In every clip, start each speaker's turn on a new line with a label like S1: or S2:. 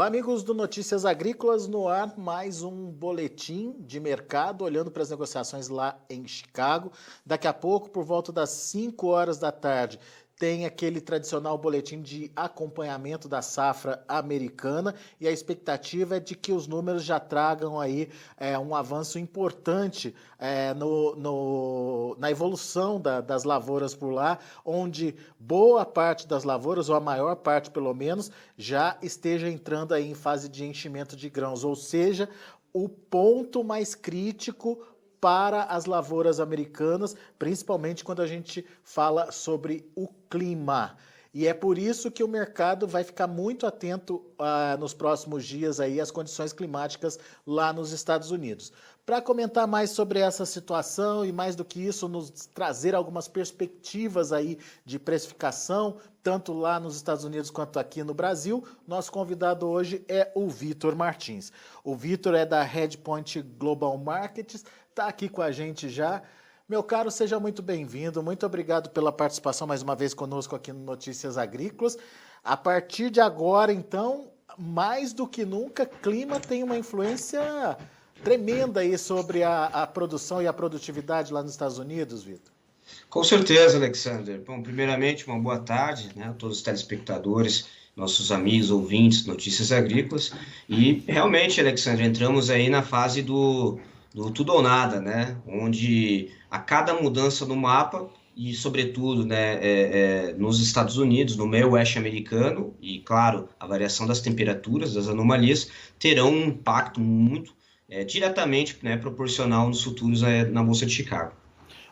S1: Olá, amigos do Notícias Agrícolas, no ar mais um boletim de mercado, olhando para as negociações lá em Chicago. Daqui a pouco, por volta das 5 horas da tarde, tem aquele tradicional boletim de acompanhamento da safra americana e a expectativa é de que os números já tragam aí um avanço importante na evolução das lavouras por lá, onde boa parte das lavouras, ou a maior parte pelo menos, já esteja entrando aí em fase de enchimento de grãos, ou seja, o ponto mais crítico para as lavouras americanas, principalmente quando a gente fala sobre o clima. E é por isso que o mercado vai ficar muito atento nos próximos dias aí às condições climáticas lá nos Estados Unidos. Para comentar mais sobre essa situação e mais do que isso, nos trazer algumas perspectivas aí de precificação, tanto lá nos Estados Unidos quanto aqui no Brasil, nosso convidado hoje é o Vitor Martins. O Vitor é da Redpoint Global Markets, está aqui com a gente já. Meu caro, seja muito bem-vindo, muito obrigado pela participação mais uma vez conosco aqui no Notícias Agrícolas. A partir de agora, então, mais do que nunca, clima tem uma influência tremenda aí sobre a produção e a produtividade lá nos Estados Unidos, Vitor.
S2: Com certeza, Alexander. Bom, primeiramente, uma boa tarde, né, a todos os telespectadores, nossos amigos, ouvintes, Notícias Agrícolas. E realmente, Alexander, entramos aí na fase do tudo ou nada, né, onde a cada mudança no mapa e, sobretudo, né, nos Estados Unidos, no meio oeste americano, e, claro, a variação das temperaturas, das anomalias, terão um impacto muito diretamente, né, proporcional nos futuros na Bolsa de Chicago.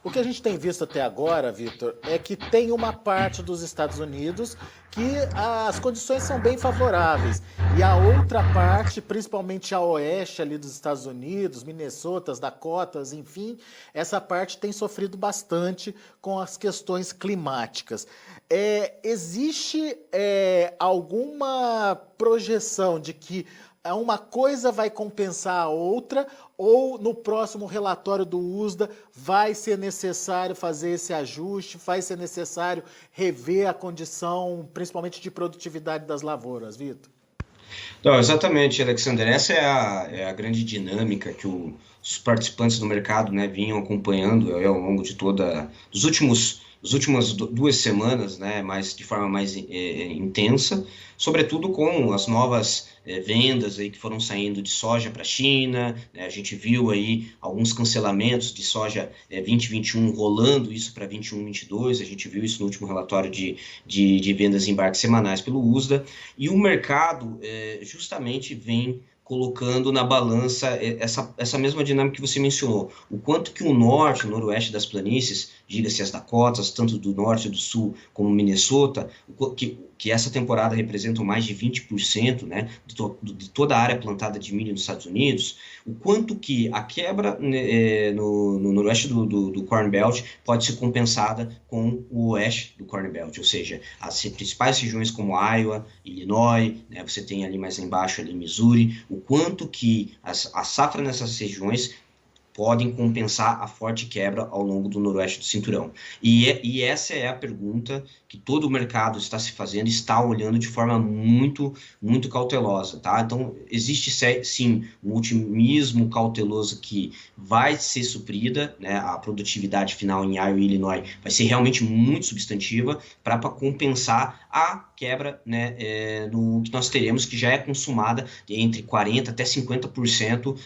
S1: O que a gente tem visto até agora, Vitor, é que tem uma parte dos Estados Unidos que as condições são bem favoráveis. E a outra parte, principalmente a oeste ali dos Estados Unidos, Minnesota, Dakotas, enfim, essa parte tem sofrido bastante com as questões climáticas. Existe alguma projeção de que uma coisa vai compensar a outra, ou no próximo relatório do USDA vai ser necessário fazer esse ajuste, vai ser necessário rever a condição, principalmente de produtividade das lavouras, Vitor?
S2: Não, exatamente, Alexander. Essa é a grande dinâmica que os participantes do mercado, né, vinham acompanhando ao longo de dos últimas 2 semanas, né, mas de forma mais intensa, sobretudo com as novas vendas aí que foram saindo de soja para a China, né, a gente viu aí alguns cancelamentos de soja 2021 rolando isso para 21-22, a gente viu isso no último relatório de vendas em embarques semanais pelo USDA, e o mercado justamente vem colocando na balança essa mesma dinâmica que você mencionou. O quanto que o norte, o noroeste das planícies, diga-se as Dakotas, tanto do norte e do sul como Minnesota, que essa temporada representam mais de 20%, né, de toda a área plantada de milho nos Estados Unidos, o quanto que a quebra no noroeste do Corn Belt pode ser compensada com o oeste do Corn Belt, ou seja, as principais regiões como Iowa, Illinois, né, você tem ali mais embaixo ali Missouri, o quanto que a safra nessas regiões podem compensar a forte quebra ao longo do noroeste do cinturão. E essa é a pergunta que todo o mercado está se fazendo, está olhando de forma muito, muito cautelosa, tá? Então, existe sim um otimismo cauteloso que vai ser suprida, né? A produtividade final em Iowa e Illinois vai ser realmente muito substantiva para compensar a quebra, né, no que nós teremos, que já é consumada entre 40% até 50%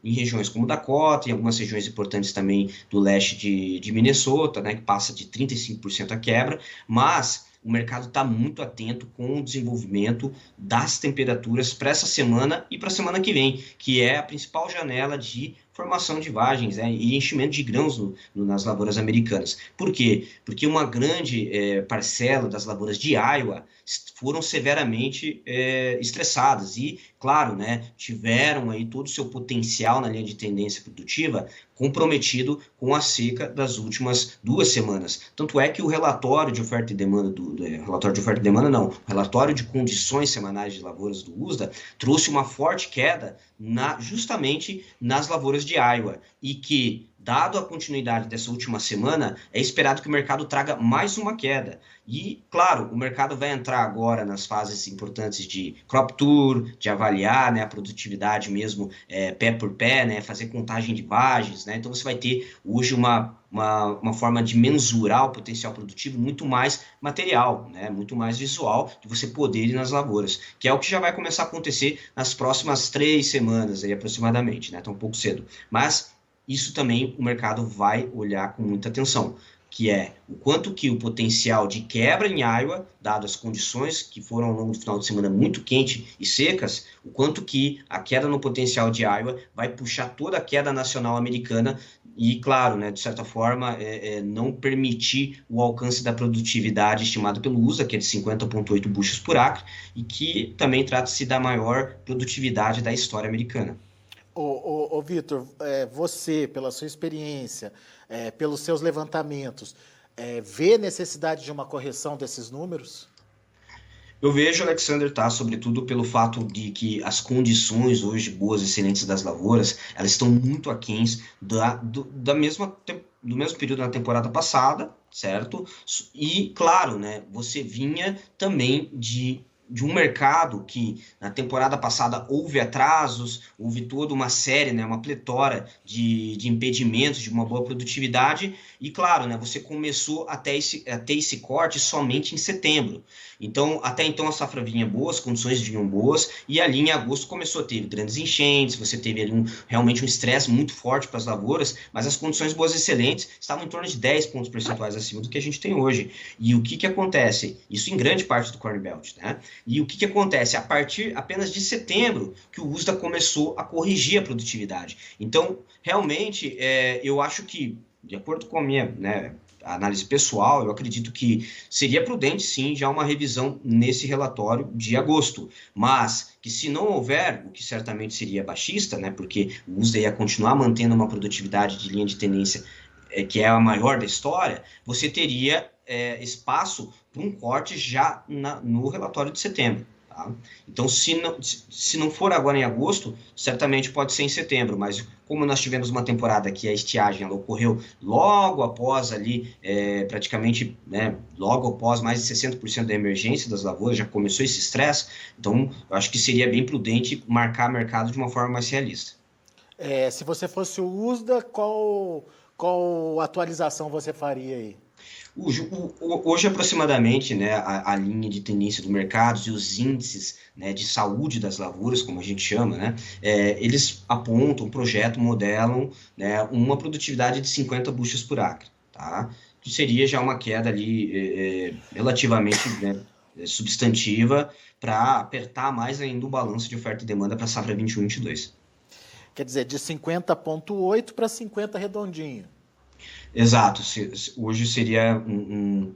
S2: em regiões como Dakota, em algumas regiões importantes também do leste de Minnesota, né, que passa de 35% a quebra, mas o mercado está muito atento com o desenvolvimento das temperaturas para essa semana e para a semana que vem, que é a principal janela de formação de vagens, né, e enchimento de grãos nas lavouras americanas. Por quê? Porque uma grande parcela das lavouras de Iowa foram severamente estressadas e, claro, né, tiveram aí todo o seu potencial na linha de tendência produtiva comprometido com a seca das últimas 2 semanas. Tanto é que o relatório de oferta e demanda o relatório de condições semanais de lavouras do USDA trouxe uma forte queda justamente nas lavouras de Iowa, e que dado a continuidade dessa última semana, é esperado que o mercado traga mais uma queda. E, claro, o mercado vai entrar agora nas fases importantes de crop tour, de avaliar, né, a produtividade mesmo pé por pé, né, fazer contagem de vagens, né? Então você vai ter hoje uma forma de mensurar o potencial produtivo muito mais material, né, muito mais visual, de você poder ir nas lavouras, que é o que já vai começar a acontecer nas próximas 3 semanas, aí, aproximadamente, né? Tá um pouco cedo. Mas isso também o mercado vai olhar com muita atenção, que é o quanto que o potencial de quebra em Iowa, dado as condições que foram ao longo do final de semana muito quentes e secas, o quanto que a queda no potencial de Iowa vai puxar toda a queda nacional americana e, claro, né, de certa forma, não permitir o alcance da produtividade estimada pelo USDA, que é de 50,8 bushels por acre, e que também trata-se da maior produtividade da história americana.
S1: Ô Vitor, você, pela sua experiência, pelos seus levantamentos, vê necessidade de uma correção desses números?
S2: Eu vejo, Alexander, tá, sobretudo pelo fato de que as condições hoje boas, excelentes das lavouras, elas estão muito aquéns do mesmo período na temporada passada, certo? E, claro, né, você vinha também de um mercado que na temporada passada houve atrasos, houve toda uma série, né, uma pletora de impedimentos de uma boa produtividade e, claro, né, você começou a ter esse corte somente em setembro. Então, até então a safra vinha boa, as condições vinham boas e ali em agosto começou a ter grandes enchentes, você teve ali realmente um estresse muito forte para as lavouras, mas as condições boas e excelentes estavam em torno de 10 pontos percentuais acima do que a gente tem hoje. E o que acontece? Isso em grande parte do Corn Belt, né? E o que acontece? A partir apenas de setembro que o USDA começou a corrigir a produtividade. Então, realmente, eu acho que, de acordo com a minha, né, análise pessoal, eu acredito que seria prudente, sim, já uma revisão nesse relatório de agosto. Mas que se não houver, o que certamente seria baixista, né, porque o USDA ia continuar mantendo uma produtividade de linha de tendência que é a maior da história, você teria espaço para um corte já no relatório de setembro. Tá? Então, se não for agora em agosto, certamente pode ser em setembro, mas como nós tivemos uma temporada que a estiagem ela ocorreu logo após ali, praticamente, né, logo após mais de 60% da emergência das lavouras, já começou esse estresse, então eu acho que seria bem prudente marcar mercado de uma forma mais realista.
S1: Se você fosse o USDA, qual atualização você faria aí?
S2: Hoje, aproximadamente, né, a linha de tendência do mercado e os índices, né, de saúde das lavouras, como a gente chama, né, eles apontam, projetam, modelam, né, uma produtividade de 50 bushels por acre, tá? Que seria já uma queda ali relativamente, né, substantiva para apertar mais ainda o balanço de oferta e demanda para a safra 21-22.
S1: Quer dizer, de 50,8 para 50 redondinho.
S2: Exato, hoje seria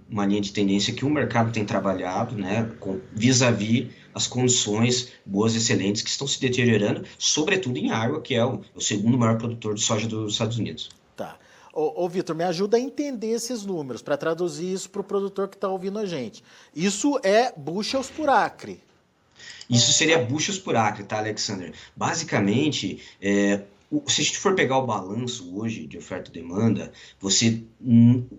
S2: uma linha de tendência que o mercado tem trabalhado, né, vis-à-vis as condições boas, excelentes, que estão se deteriorando, sobretudo em Iowa, que é o segundo maior produtor de soja dos Estados Unidos.
S1: Tá. Ô Vitor, me ajuda a entender esses números, para traduzir isso para o produtor que está ouvindo a gente. Isso é bushels por acre.
S2: Isso seria bushels por acre, tá, Alexander? Basicamente, se a gente for pegar o balanço hoje de oferta e demanda,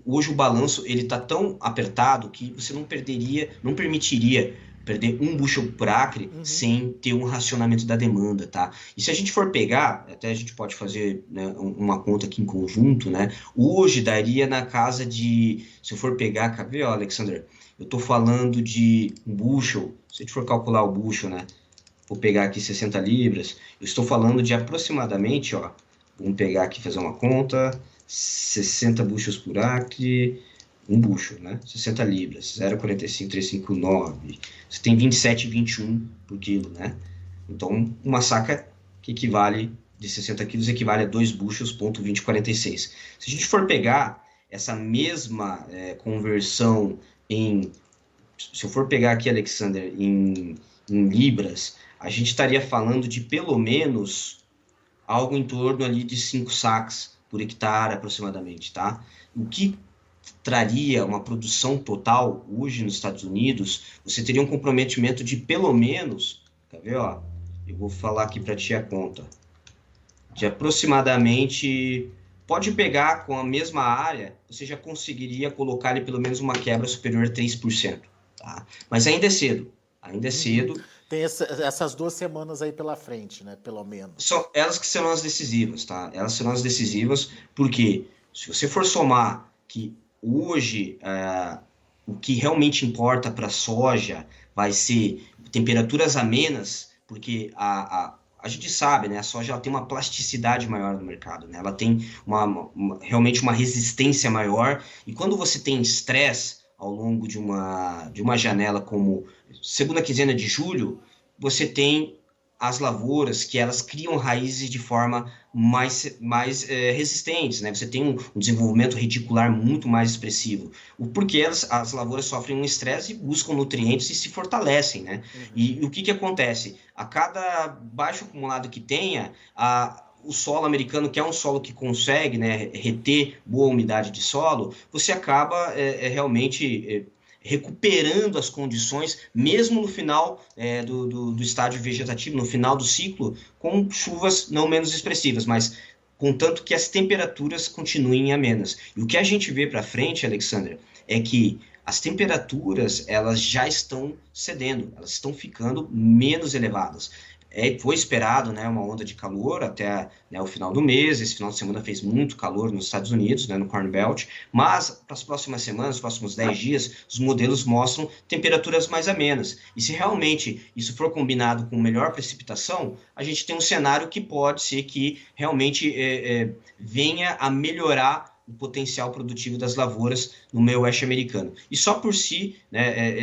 S2: hoje o balanço ele está tão apertado que você não permitiria perder um bushel por acre sem ter um racionamento da demanda, tá? E se a gente for pegar, até a gente pode fazer, né, uma conta aqui em conjunto, né? Hoje daria na casa de, se eu for pegar, quer ver, ó, Alexander? Eu estou falando de um bushel, se a gente for calcular o bushel, né? Vou pegar aqui 60 libras, eu estou falando de aproximadamente, ó, vamos pegar aqui, fazer uma conta, 60 bushels por acre, um bushel, né? 60 libras, 0,45359, você tem 27,21 por quilo, né? Então, uma saca que equivale, de 60 quilos, equivale a 2 bushels, ponto 2046. Se a gente for pegar essa mesma conversão se eu for pegar aqui, Alexander, em libras, a gente estaria falando de pelo menos algo em torno ali de 5 sacas por hectare aproximadamente, tá? O que traria uma produção total hoje nos Estados Unidos, você teria um comprometimento de pelo menos, quer ver, ó? Eu vou falar aqui para ti a conta, de aproximadamente pode pegar com a mesma área, você já conseguiria colocar ali pelo menos uma quebra superior a 3%. Tá? Mas ainda é cedo. Ainda é cedo.
S1: Tem essas 2 semanas aí pela frente, né? Pelo menos.
S2: São elas que serão as decisivas, tá? Elas serão as decisivas porque se você for somar que hoje o que realmente importa para a soja vai ser temperaturas amenas, porque a gente sabe, né? A soja ela tem uma plasticidade maior no mercado, né? Ela tem realmente uma resistência maior. E quando você tem estresse ao longo de uma janela como segunda quinzena de julho, você tem as lavouras que elas criam raízes de forma mais resistentes, né? Você tem um desenvolvimento reticular muito mais expressivo. Porque as lavouras sofrem um estresse e buscam nutrientes e se fortalecem, né? E o que acontece? A cada baixo acumulado que tenha, o solo americano, que é um solo que consegue, né, reter boa umidade de solo, você acaba realmente recuperando as condições, mesmo no final do estágio vegetativo, no final do ciclo, com chuvas não menos expressivas, mas contanto que as temperaturas continuem amenas. E o que a gente vê para frente, Alexander, é que as temperaturas elas já estão cedendo, elas estão ficando menos elevadas. Foi esperado, né, uma onda de calor até, né, o final do mês. Esse final de semana fez muito calor nos Estados Unidos, né, no Corn Belt, mas para as próximas semanas, os próximos 10 dias, os modelos mostram temperaturas mais amenas. E se realmente isso for combinado com melhor precipitação, a gente tem um cenário que pode ser que realmente venha a melhorar o potencial produtivo das lavouras no meio oeste americano. E só por si, né,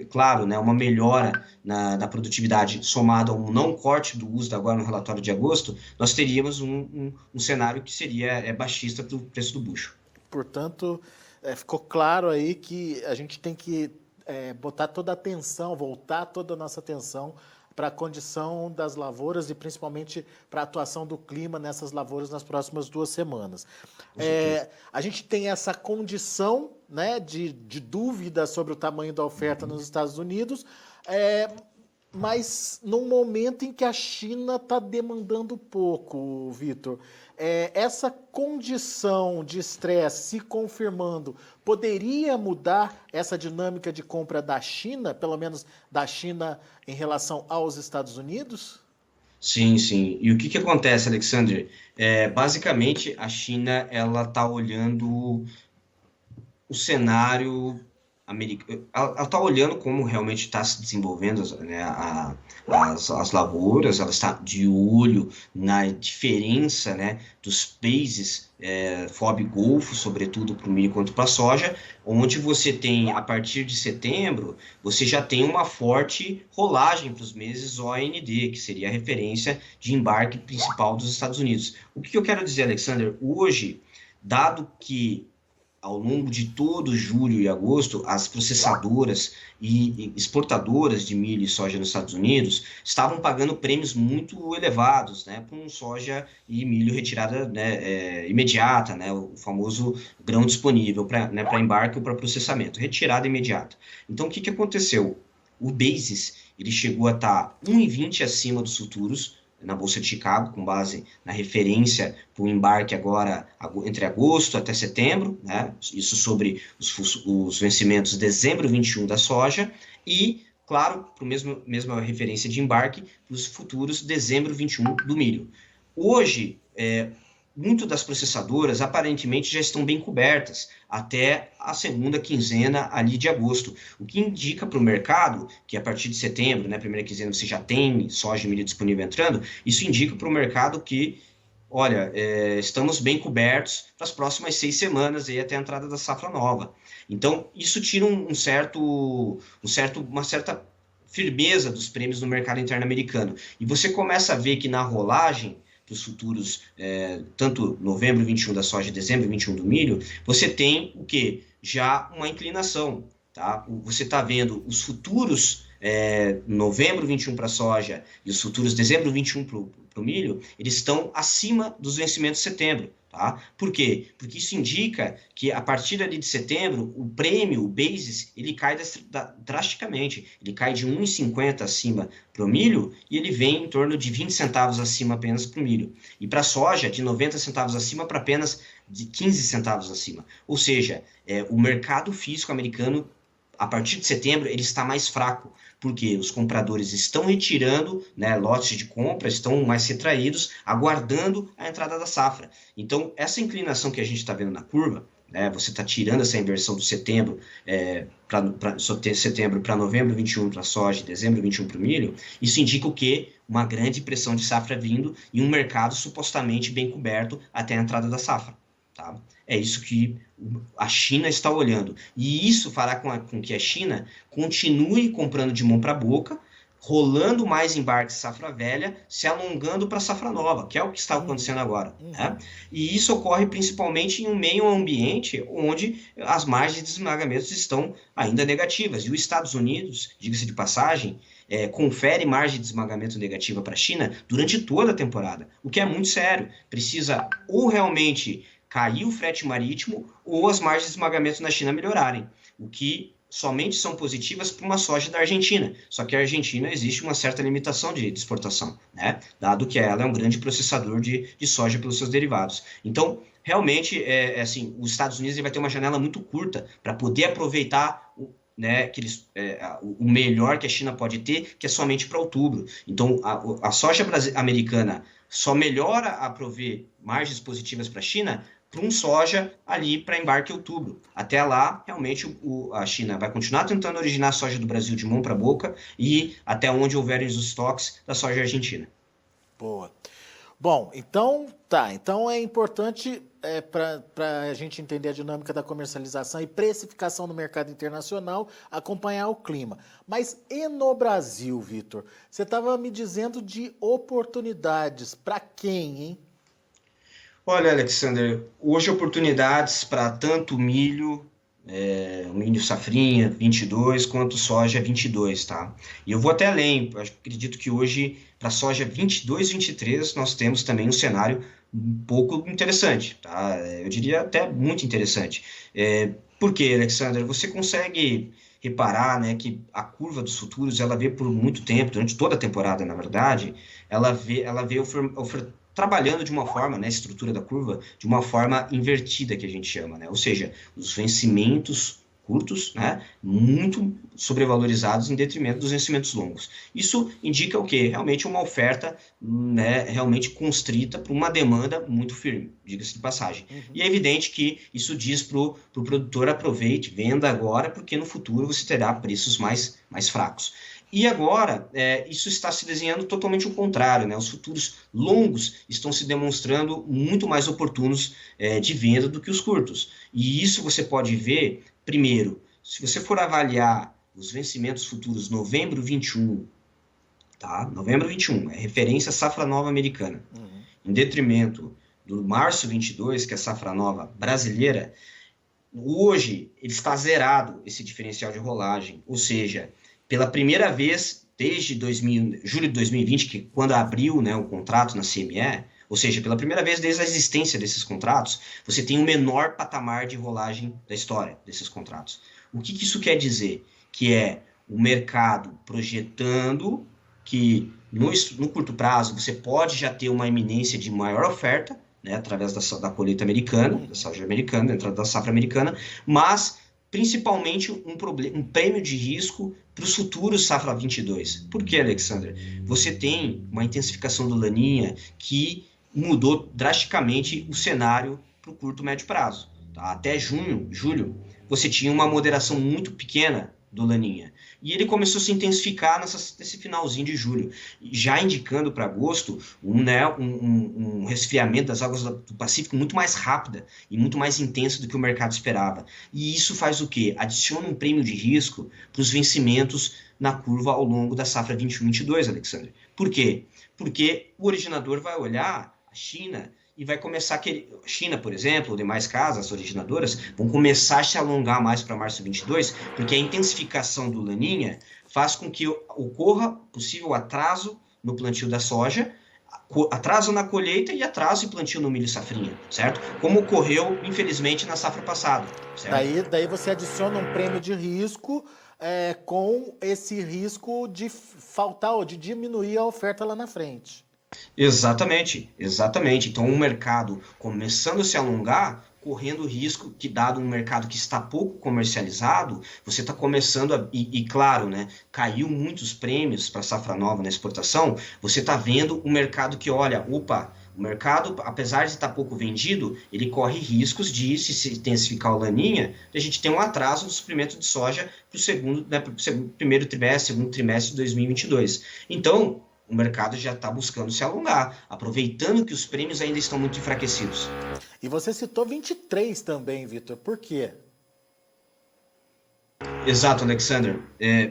S2: claro, né, uma melhora da produtividade somada a um não corte do uso agora no relatório de agosto, nós teríamos um cenário que seria baixista para o preço do bucho.
S1: Portanto, ficou claro aí que a gente tem que botar toda a atenção, voltar toda a nossa atenção para a condição das lavouras e principalmente para a atuação do clima nessas lavouras nas próximas 2 semanas. A gente tem essa condição, né, de dúvida sobre o tamanho da oferta nos Estados Unidos, mas num momento em que a China está demandando pouco, Vitor. Essa condição de estresse se confirmando, poderia mudar essa dinâmica de compra da China, pelo menos da China em relação aos Estados Unidos?
S2: Sim, sim. E o que acontece, Alexander? Basicamente, a China ela está olhando o cenário americano, ela está olhando como realmente está se desenvolvendo, né, as lavouras, ela está de olho na diferença, né, dos países FOB Golfo, sobretudo para o milho quanto para a soja, onde você tem, a partir de setembro, você já tem uma forte rolagem para os meses OND, que seria a referência de embarque principal dos Estados Unidos. O que eu quero dizer, Alexander? Hoje, dado que ao longo de todo julho e agosto, as processadoras e exportadoras de milho e soja nos Estados Unidos estavam pagando prêmios muito elevados, né, por soja e milho retirada, né, imediata, né, o famoso grão disponível para embarque ou para processamento, retirada imediata. Então, o que aconteceu? O basis ele chegou a estar 1,20 acima dos futuros, na Bolsa de Chicago, com base na referência para o embarque agora entre agosto até setembro, né? Isso sobre os vencimentos de dezembro 21 da soja, e, claro, para a mesma referência de embarque, para os futuros dezembro 21 do milho. Hoje, muito das processadoras aparentemente já estão bem cobertas até a segunda quinzena ali de agosto, o que indica para o mercado que a partir de setembro, né, primeira quinzena, você já tem soja e milho disponível entrando. Isso indica para o mercado que, olha, estamos bem cobertos para as próximas 6 semanas aí até a entrada da safra nova. Então, isso tira uma certa firmeza dos prêmios no mercado interno americano. E você começa a ver que na rolagem para os futuros, tanto novembro 21 da soja e dezembro 21 do milho, você tem o quê? Já uma inclinação, tá? Você está vendo os futuros novembro 21 para a soja e os futuros dezembro 21 para o milho, eles estão acima dos vencimentos de setembro. Tá? Por quê? Porque isso indica que a partir ali de setembro, o prêmio, o basis, ele cai drasticamente. Ele cai de 1,50 acima para o milho e ele vem em torno de 20 centavos acima apenas para o milho. E para a soja, de 90 centavos acima para apenas de 15 centavos acima. Ou seja, o mercado físico americano, a partir de setembro, ele está mais fraco, porque os compradores estão retirando, né, lotes de compra, estão mais retraídos, aguardando a entrada da safra. Então, essa inclinação que a gente está vendo na curva, né, você está tirando essa inversão do setembro para novembro 21 para a soja e dezembro 21 para o milho, isso indica o quê? Uma grande pressão de safra vindo e um mercado supostamente bem coberto até a entrada da safra. Tá? É isso que a China está olhando. E isso fará com que a China continue comprando de mão para a boca, rolando mais embarques safra velha, se alongando para a safra nova, que é o que está acontecendo agora. Né? E isso ocorre principalmente em um meio ambiente onde as margens de esmagamento estão ainda negativas. E os Estados Unidos, diga-se de passagem, confere margem de esmagamento negativa para a China durante toda a temporada, o que é muito sério. Precisa ou realmente cair o frete marítimo ou as margens de esmagamento na China melhorarem, o que somente são positivas para uma soja da Argentina. Só que a Argentina existe uma certa limitação de exportação, né? Dado que ela é um grande processador de soja pelos seus derivados. Então, realmente, assim, os Estados Unidos vai ter uma janela muito curta para poder aproveitar né, o melhor que a China pode ter, que é somente para outubro. Então, a soja americana só melhora a prover margens positivas para a China para um soja ali para embarque em outubro. Até lá, realmente, a China vai continuar tentando originar a soja do Brasil de mão para boca e até onde houverem os estoques da soja argentina.
S1: Boa. Bom, então é importante para a gente entender a dinâmica da comercialização e precificação no mercado internacional, acompanhar o clima. Mas e no Brasil, Vitor? Você estava me dizendo de oportunidades. Para quem, hein?
S2: Olha, Alexander, hoje oportunidades para tanto milho, milho safrinha 22, quanto soja 22, tá? E eu vou até além, eu acredito que hoje, para soja 22, 23, nós temos também um cenário um pouco interessante, tá? Eu diria até muito interessante. Por quê, Alexander? Você consegue reparar, né, que a curva dos futuros, ela veio por muito tempo, durante toda a temporada, na verdade, ela veio trabalhando de uma forma, né, a estrutura da curva, de uma forma invertida, que a gente chama, né? Ou seja, os vencimentos curtos, né, muito sobrevalorizados em detrimento dos vencimentos longos. Isso indica o quê? Realmente uma oferta, né, realmente constrita para uma demanda muito firme, diga-se de passagem. E é evidente que isso diz para o produtor: aproveite, venda agora, porque no futuro você terá preços mais fracos. E agora, isso está se desenhando totalmente o contrário, né? Os futuros longos estão se demonstrando muito mais oportunos de venda do que os curtos. E isso você pode ver, primeiro, se você for avaliar os vencimentos futuros novembro 21, tá? Novembro 21, é referência à safra nova americana, em detrimento do março 22, que é a safra nova brasileira, hoje ele está zerado esse diferencial de rolagem, ou seja, pela primeira vez desde julho de 2020, que quando abriu, né, o contrato na CME, ou seja, pela primeira vez desde a existência desses contratos, você tem o menor patamar de rolagem da história desses contratos. O que isso quer dizer? Que é o mercado projetando que no curto prazo você pode já ter uma iminência de maior oferta, né, através da colheita americana, da soja americana, da entrada da safra americana, mas principalmente um prêmio de risco para os futuros safra 22. Por quê, Alexander? Você tem uma intensificação do Laninha que mudou drasticamente o cenário para o curto e médio prazo. Tá? Até julho, você tinha uma moderação muito pequena do Laninha. E ele começou a se intensificar nesse finalzinho de julho, já indicando para agosto um resfriamento das águas do Pacífico muito mais rápida e muito mais intenso do que o mercado esperava. E isso faz o quê? Adiciona um prêmio de risco para os vencimentos na curva ao longo da safra 21-22, Alexandre. Por quê? Porque o originador vai olhar a China e vai começar a China, por exemplo, ou demais casas originadoras, vão começar a se alongar mais para março 22, porque a intensificação do Laninha faz com que ocorra possível atraso no plantio da soja, atraso na colheita e atraso em plantio no milho safrinha, certo? Como ocorreu, infelizmente, na safra passada, certo?
S1: Daí você adiciona um prêmio de risco com esse risco de faltar ou de diminuir a oferta lá na frente.
S2: Exatamente, exatamente. Então, um mercado começando a se alongar, correndo o risco que, dado um mercado que está pouco comercializado, você está começando a. E claro, né, caiu muitos prêmios para a safra nova na exportação, você está vendo um mercado que, olha, opa, o mercado, apesar de estar pouco vendido, ele corre riscos de, se intensificar o laninha, a gente tem um atraso do suprimento de soja para o segundo, né, primeiro trimestre, segundo trimestre de 2022. Então, o mercado já está buscando se alongar, aproveitando que os prêmios ainda estão muito enfraquecidos.
S1: E você citou 23 também, Vitor. Por quê?
S2: Exato, Alexander.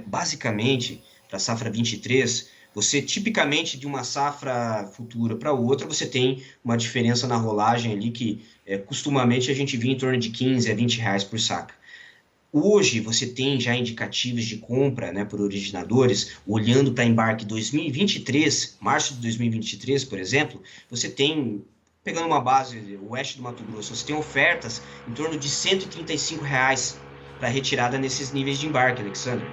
S2: Basicamente, para a safra 23, você tipicamente de uma safra futura para outra, você tem uma diferença na rolagem ali que costumamente a gente vê em torno de 15 a 20 reais por saca. Hoje você tem já indicativos de compra, né, por originadores, olhando para embarque 2023, março de 2023, por exemplo, você tem, pegando uma base, o oeste do Mato Grosso, você tem ofertas em torno de R$ 135 reais para retirada nesses níveis de embarque, Alexandre.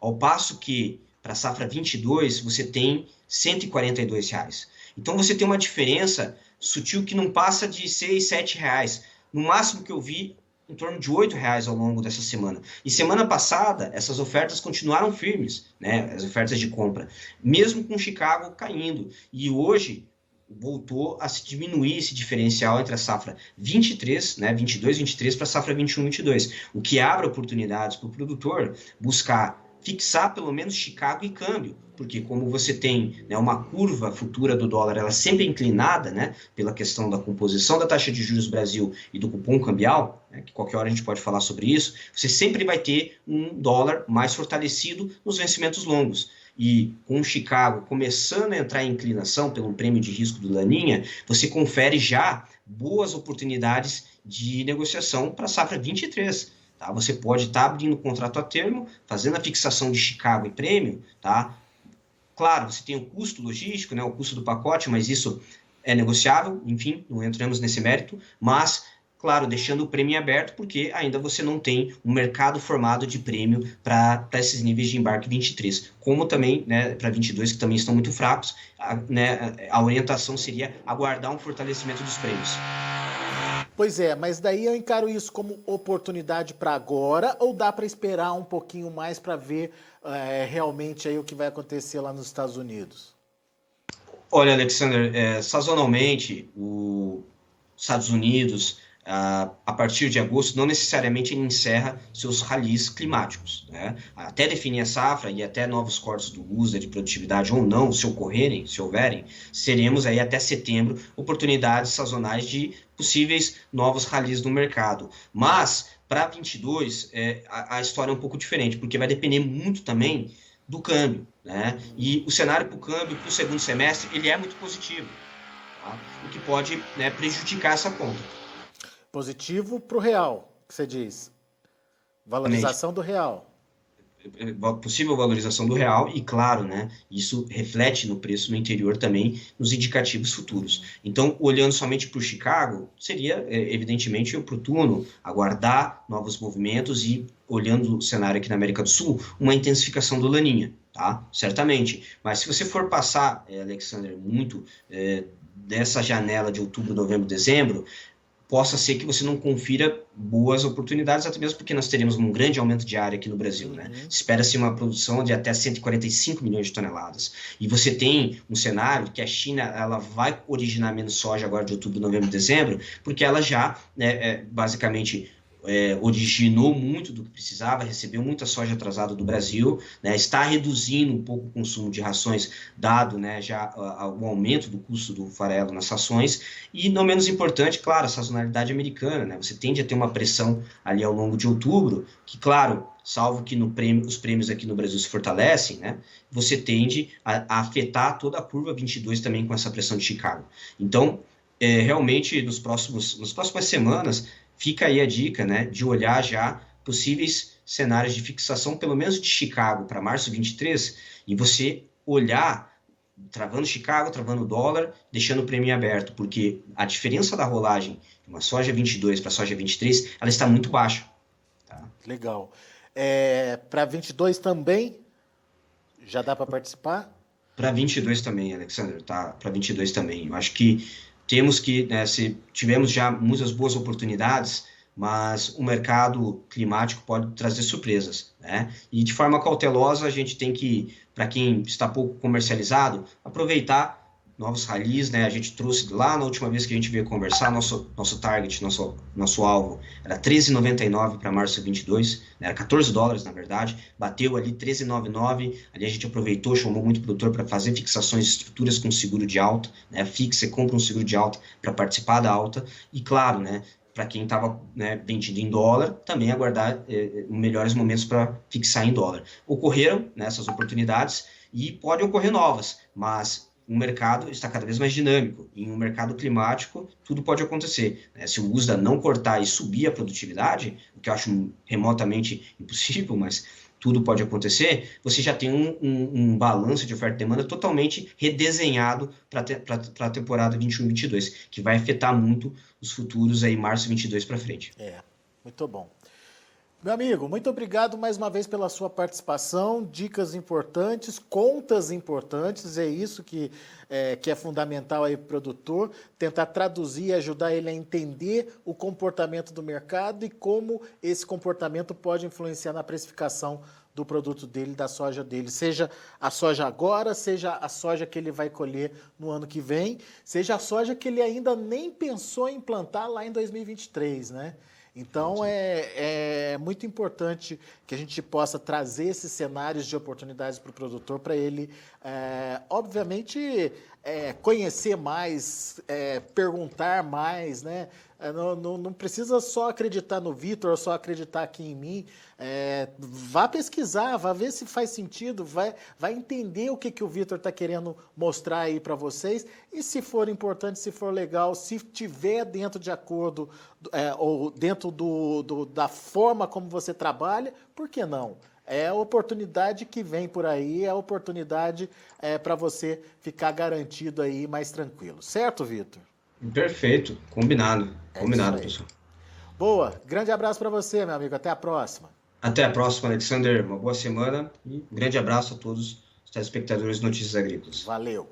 S2: Ao passo que para a safra 22 você tem R$ 142 reais. Então você tem uma diferença sutil que não passa de R$ 6, R$ 7 reais. No máximo que eu vi, em torno de R$ 8 reais ao longo dessa semana. E semana passada, essas ofertas continuaram firmes, né? As ofertas de compra, mesmo com Chicago caindo. E hoje voltou a se diminuir esse diferencial entre a safra 23, né, 22, 23 para a safra 21, 22, o que abre oportunidades para o produtor buscar fixar pelo menos Chicago e câmbio, porque como você tem, né, uma curva futura do dólar, ela sempre é inclinada, né, pela questão da composição da taxa de juros Brasil e do cupom cambial, né, que qualquer hora a gente pode falar sobre isso, você sempre vai ter um dólar mais fortalecido nos vencimentos longos. E com o Chicago começando a entrar em inclinação pelo prêmio de risco do Laninha, você confere já boas oportunidades de negociação para a safra 23. Tá? Você pode estar abrindo o contrato a termo, fazendo a fixação de Chicago e prêmio. Tá? Claro, você tem o custo logístico, né, o custo do pacote, mas isso é negociável, enfim, não entramos nesse mérito, mas claro, deixando o prêmio aberto, porque ainda você não tem um mercado formado de prêmio para esses níveis de embarque 23, como também, né, para 22, que também estão muito fracos, a orientação seria aguardar um fortalecimento dos prêmios.
S1: Pois é, mas daí eu encaro isso como oportunidade para agora ou dá para esperar um pouquinho mais para ver realmente aí o que vai acontecer lá nos Estados Unidos?
S2: Olha, Alexander, sazonalmente, os Estados Unidos, a partir de agosto, não necessariamente ele encerra seus ralis climáticos, né? Até definir a safra e até novos cortes do USDA de produtividade ou não, se ocorrerem, se houverem, seremos aí até setembro oportunidades sazonais de possíveis novos ralis no mercado. Mas, para 22, a história é um pouco diferente, porque vai depender muito também do câmbio, né? E o cenário para o câmbio, para o segundo semestre, ele é muito positivo, tá? O que pode, né, prejudicar essa conta.
S1: Positivo para o real, que você diz. Valorização do real.
S2: Possível valorização do real e, claro, né, isso reflete no preço no interior também, nos indicativos futuros. Então, olhando somente para o Chicago, seria, evidentemente, oportuno aguardar novos movimentos e, olhando o cenário aqui na América do Sul, uma intensificação do Laninha, tá? Certamente. Mas se você for passar, Alexander, muito dessa janela de outubro, novembro, dezembro, possa ser que você não confira boas oportunidades, até mesmo porque nós teremos um grande aumento de área aqui no Brasil, né? Espera-se uma produção de até 145 milhões de toneladas. E você tem um cenário que a China ela vai originar menos soja agora de outubro, novembro, dezembro, porque ela já, né, basicamente originou muito do que precisava, recebeu muita soja atrasada do Brasil, né, está reduzindo um pouco o consumo de rações, dado, né, já o aumento do custo do farelo nas rações, e não menos importante, claro, a sazonalidade americana, né, você tende a ter uma pressão ali ao longo de outubro, que claro, salvo que os prêmios aqui no Brasil se fortalecem, né, você tende a afetar toda a curva 22 também com essa pressão de Chicago. Então, realmente, nas próximas semanas, fica aí a dica, né, de olhar já possíveis cenários de fixação, pelo menos de Chicago para março 23, e você olhar travando Chicago, travando o dólar, deixando o prêmio aberto, porque a diferença da rolagem de uma soja 22 para a soja 23, ela está muito baixa. Tá?
S1: Legal. Para 22 também, já dá para participar?
S2: Para 22 também, Alexander, tá? Para 22 também. Eu acho que temos que, né, se tivemos já muitas boas oportunidades, mas o mercado climático pode trazer surpresas, né? E de forma cautelosa, a gente tem que, para quem está pouco comercializado, aproveitar novos ralis, né? A gente trouxe lá na última vez que a gente veio conversar, nosso target, nosso alvo era 13,99 para março 22, né? Era 14 dólares na verdade, bateu ali 13,99, ali a gente aproveitou, chamou muito produtor para fazer fixações, estruturas com seguro de alta, né? Fixa, compra um seguro de alta para participar da alta, e claro, né? Para quem estava, né, vendido em dólar, também aguardar melhores momentos para fixar em dólar. Ocorreram, né, essas oportunidades e podem ocorrer novas, mas o mercado está cada vez mais dinâmico. Em um mercado climático, tudo pode acontecer, né? Se o USDA não cortar e subir a produtividade, o que eu acho remotamente impossível, mas tudo pode acontecer, você já tem um balanço de oferta e demanda totalmente redesenhado para a temporada 21-22, que vai afetar muito os futuros aí, março 22 para frente.
S1: Muito bom. Meu amigo, muito obrigado mais uma vez pela sua participação, dicas importantes, contas importantes, é isso que é fundamental aí para o produtor, tentar traduzir e ajudar ele a entender o comportamento do mercado e como esse comportamento pode influenciar na precificação do produto dele, da soja dele, seja a soja agora, seja a soja que ele vai colher no ano que vem, seja a soja que ele ainda nem pensou em plantar lá em 2023, né? Então é muito importante que a gente possa trazer esses cenários de oportunidades para o produtor, para ele, obviamente, conhecer mais, perguntar mais, né? Não precisa só acreditar no Vitor, só acreditar aqui em mim. Vá pesquisar, vá ver se faz sentido, vai entender o que o Vitor está querendo mostrar aí para vocês. E se for importante, se for legal, se tiver dentro de acordo, ou dentro da forma como você trabalha, por que não? É a oportunidade que vem por aí, é a oportunidade para você ficar garantido aí mais tranquilo. Certo, Vitor?
S2: Perfeito, combinado.
S1: É isso
S2: Combinado,
S1: aí.
S2: pessoal.
S1: Boa, grande abraço para você, meu amigo. Até a próxima.
S2: Até a próxima, Alexander. Uma boa semana e um grande abraço a todos os telespectadores de Notícias Agrícolas.
S1: Valeu.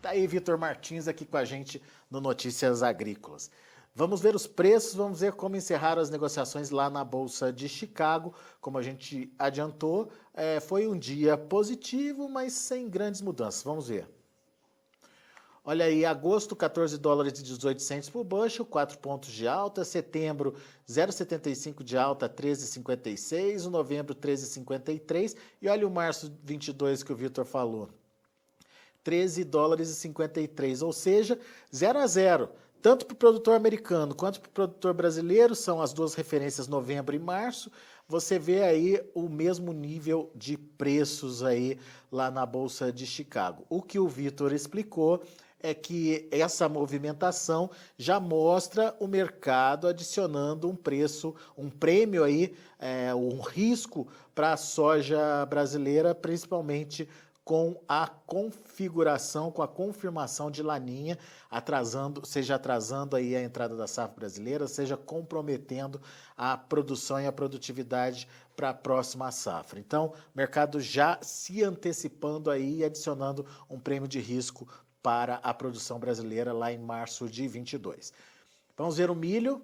S1: Tá aí Vitor Martins aqui com a gente no Notícias Agrícolas. Vamos ver os preços, vamos ver como encerraram as negociações lá na Bolsa de Chicago. Como a gente adiantou, foi um dia positivo, mas sem grandes mudanças. Vamos ver. Olha aí, agosto, 14 dólares e 18 centes por bushel, 4 pontos de alta. Setembro, 0,75 de alta, 13,56. O novembro, 13,53. E olha o março 22 que o Vitor falou. 13 dólares e 53, ou seja, 0 a 0. Tanto para o produtor americano quanto para o produtor brasileiro, são as duas referências novembro e março, você vê aí o mesmo nível de preços aí lá na Bolsa de Chicago. O que o Vitor explicou é que essa movimentação já mostra o mercado adicionando um preço, um prêmio aí, um risco para a soja brasileira, principalmente com a configuração, com a confirmação de Laninha, seja atrasando aí a entrada da safra brasileira, seja comprometendo a produção e a produtividade para a próxima safra. Então, o mercado já se antecipando aí e adicionando um prêmio de risco para a produção brasileira lá em março de 22. Vamos ver o milho.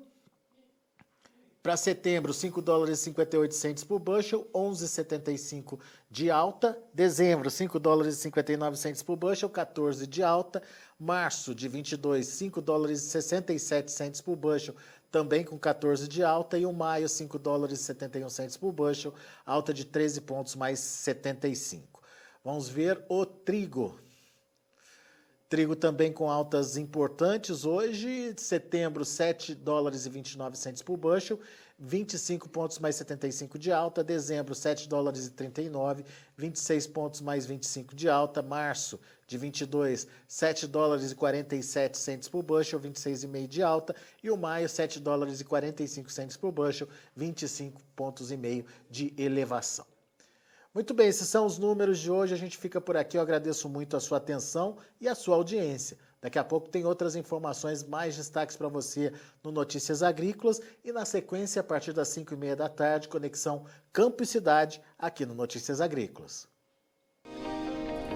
S1: Para setembro, 5 dólares e 58 centes por bushel, 11,75 de alta. Dezembro, 5 dólares e 59 centes por bushel, 14 de alta. Março de 22, 5 dólares e 67 centes por bushel, também com 14 de alta. E o maio, 5 dólares e 71 centes por bushel, alta de 13 pontos mais 75. Vamos ver o trigo. Trigo também com altas importantes hoje, setembro 7 dólares e 29 centes por bushel, 25 pontos mais 75 de alta, dezembro 7 dólares e 39, 26 pontos mais 25 de alta, março de 22, 7 dólares e 47 centes por bushel, 26,5 de alta, e o maio 7 dólares e 45 centes por bushel, 25 pontos e meio de elevação. Muito bem, esses são os números de hoje. A gente fica por aqui. Eu agradeço muito a sua atenção e a sua audiência. Daqui a pouco tem outras informações, mais destaques para você no Notícias Agrícolas e na sequência, a partir das 5h30 da tarde, conexão Campo e Cidade aqui no Notícias Agrícolas.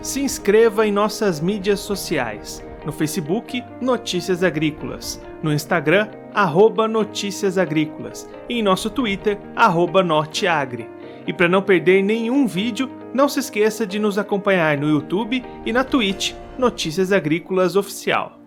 S3: Se inscreva em nossas mídias sociais. No Facebook, Notícias Agrícolas. No Instagram, @Notícias Agrícolas. E em nosso Twitter, @Norteagri. E para não perder nenhum vídeo, não se esqueça de nos acompanhar no YouTube e na Twitch, Notícias Agrícolas Oficial.